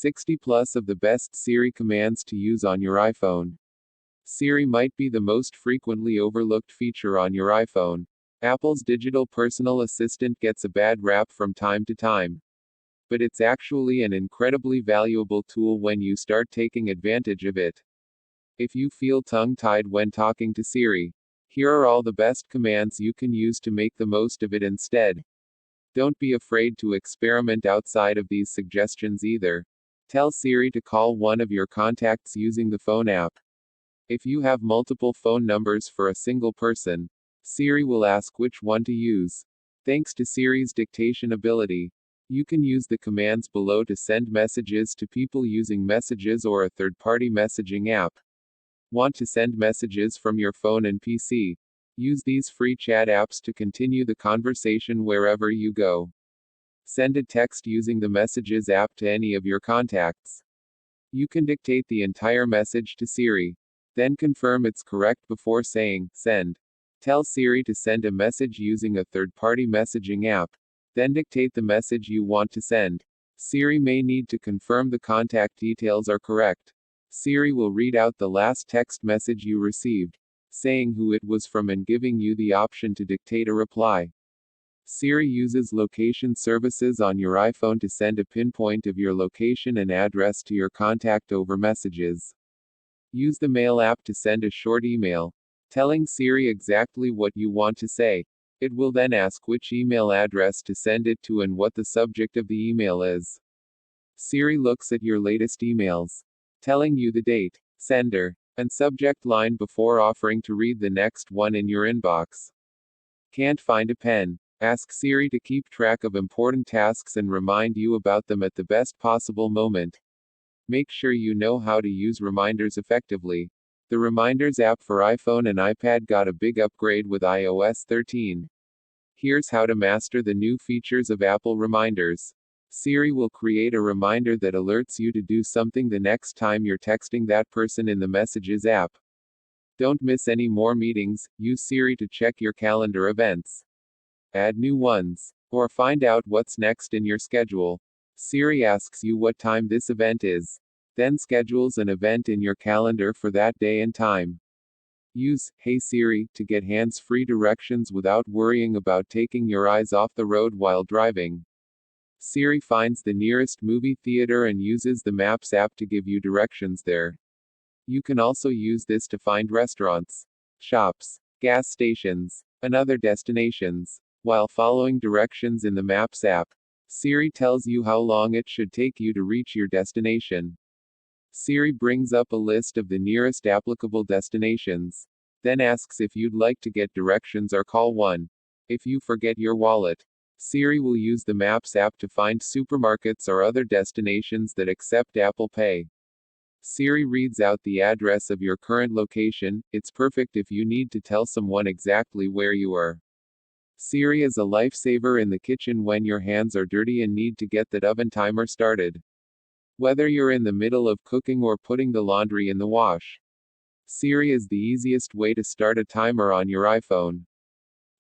60 plus of the best Siri commands to use on your iPhone. Siri might be the most frequently overlooked feature on your iPhone. Apple's digital personal assistant gets a bad rap from time to time. But it's actually an incredibly valuable tool when you start taking advantage of it. If you feel tongue-tied when talking to Siri, here are all the best commands you can use to make the most of it instead. Don't be afraid to experiment outside of these suggestions either. Tell Siri to call one of your contacts using the phone app. If you have multiple phone numbers for a single person, Siri will ask which one to use. Thanks to Siri's dictation ability, you can use the commands below to send messages to people using Messages or a third-party messaging app. Want to send messages from your phone and PC? Use these free chat apps to continue the conversation wherever you go. Send a text using the Messages app to any of your contacts. You can dictate the entire message to Siri, then confirm it's correct before saying, send. Tell Siri to send a message using a third-party messaging app, then dictate the message you want to send. Siri may need to confirm the contact details are correct. Siri will read out the last text message you received, saying who it was from and giving you the option to dictate a reply. Siri uses location services on your iPhone to send a pinpoint of your location and address to your contact over Messages. Use the Mail app to send a short email, telling Siri exactly what you want to say. It will then ask which email address to send it to and what the subject of the email is. Siri looks at your latest emails, telling you the date, sender, and subject line before offering to read the next one in your inbox. Can't find a pen? Ask Siri to keep track of important tasks and remind you about them at the best possible moment. Make sure you know how to use reminders effectively. The Reminders app for iPhone and iPad got a big upgrade with iOS 13. Here's how to master the new features of Apple Reminders. Siri will create a reminder that alerts you to do something the next time you're texting that person in the Messages app. Don't miss any more meetings. Use Siri to check your calendar events. Add new ones, or find out what's next in your schedule. Siri asks you what time this event is, then schedules an event in your calendar for that day and time. Use Hey Siri to get hands-free directions without worrying about taking your eyes off the road while driving. Siri finds the nearest movie theater and uses the Maps app to give you directions there. You can also use this to find restaurants, shops, gas stations, and other destinations. While following directions in the Maps app, Siri tells you how long it should take you to reach your destination. Siri brings up a list of the nearest applicable destinations, then asks if you'd like to get directions or call one. If you forget your wallet, Siri will use the Maps app to find supermarkets or other destinations that accept Apple Pay. Siri reads out the address of your current location. It's perfect if you need to tell someone exactly where you are. Siri is a lifesaver in the kitchen when your hands are dirty and need to get that oven timer started. Whether you're in the middle of cooking or putting the laundry in the wash, Siri is the easiest way to start a timer on your iPhone.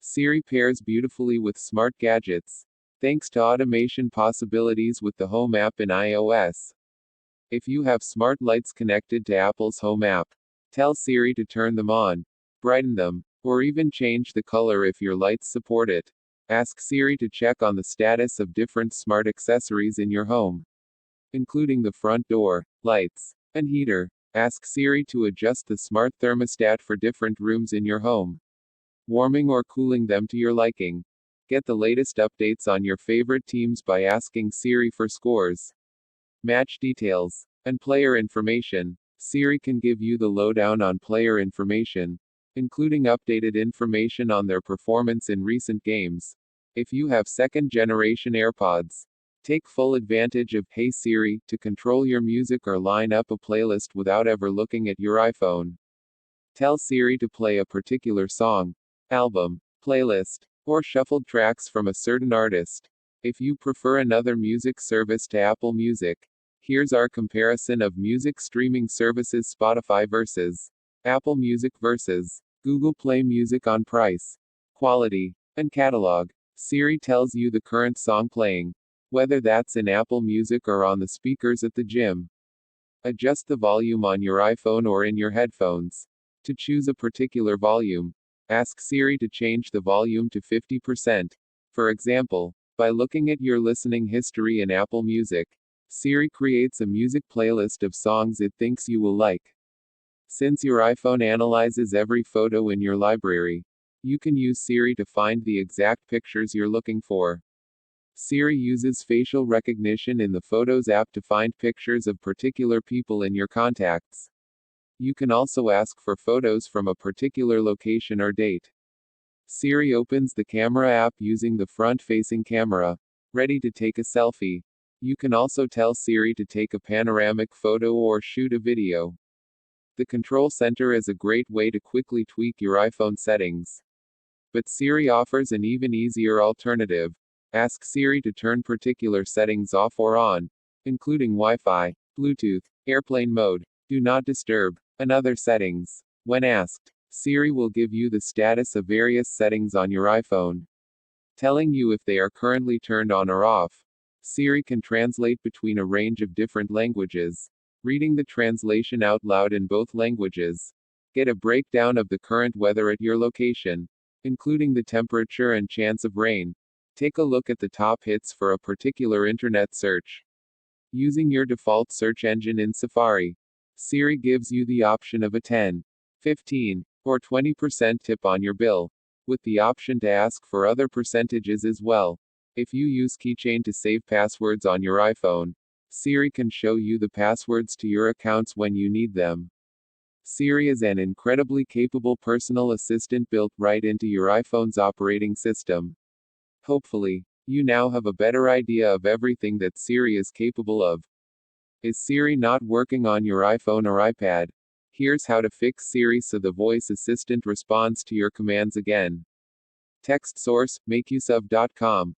Siri pairs beautifully with smart gadgets, thanks to automation possibilities with the Home app in iOS. If you have smart lights connected to Apple's Home app, tell Siri to turn them on, brighten them, or even change the color if your lights support it. Ask Siri to check on the status of different smart accessories in your home, including the front door, lights, and heater. Ask Siri to adjust the smart thermostat for different rooms in your home, warming or cooling them to your liking. Get the latest updates on your favorite teams by asking Siri for scores, match details, and player information. Siri can give you the lowdown on player information, including updated information on their performance in recent games. If you have second-generation AirPods, take full advantage of Hey Siri to control your music or line up a playlist without ever looking at your iPhone. Tell Siri to play a particular song, album, playlist, or shuffled tracks from a certain artist. If you prefer another music service to Apple Music, here's our comparison of music streaming services: Spotify versus Apple Music versus Google Play Music on price, quality, and catalog. Siri tells you the current song playing, whether that's in Apple Music or on the speakers at the gym. Adjust the volume on your iPhone or in your headphones. To choose a particular volume, ask Siri to change the volume to 50%. For example, by looking at your listening history in Apple Music, Siri creates a music playlist of songs it thinks you will like. Since your iPhone analyzes every photo in your library, you can use Siri to find the exact pictures you're looking for. Siri uses facial recognition in the Photos app to find pictures of particular people in your contacts. You can also ask for photos from a particular location or date. Siri opens the Camera app using the front-facing camera, ready to take a selfie. You can also tell Siri to take a panoramic photo or shoot a video. The Control Center is a great way to quickly tweak your iPhone settings. But Siri offers an even easier alternative. Ask Siri to turn particular settings off or on, including Wi-Fi, Bluetooth, airplane mode, do not disturb, and other settings. When asked, Siri will give you the status of various settings on your iPhone, telling you if they are currently turned on or off. Siri can translate between a range of different languages, reading the translation out loud in both languages. Get a breakdown of the current weather at your location, including the temperature and chance of rain. Take a look at the top hits for a particular internet search. Using your default search engine in Safari, Siri gives you the option of a 10, 15, or 20% tip on your bill, with the option to ask for other percentages as well. If you use Keychain to save passwords on your iPhone, Siri can show you the passwords to your accounts when you need them. Siri is an incredibly capable personal assistant built right into your iPhone's operating system. Hopefully, you now have a better idea of everything that Siri is capable of. Is Siri not working on your iPhone or iPad? Here's how to fix Siri so the voice assistant responds to your commands again. Text source, makeuseof.com.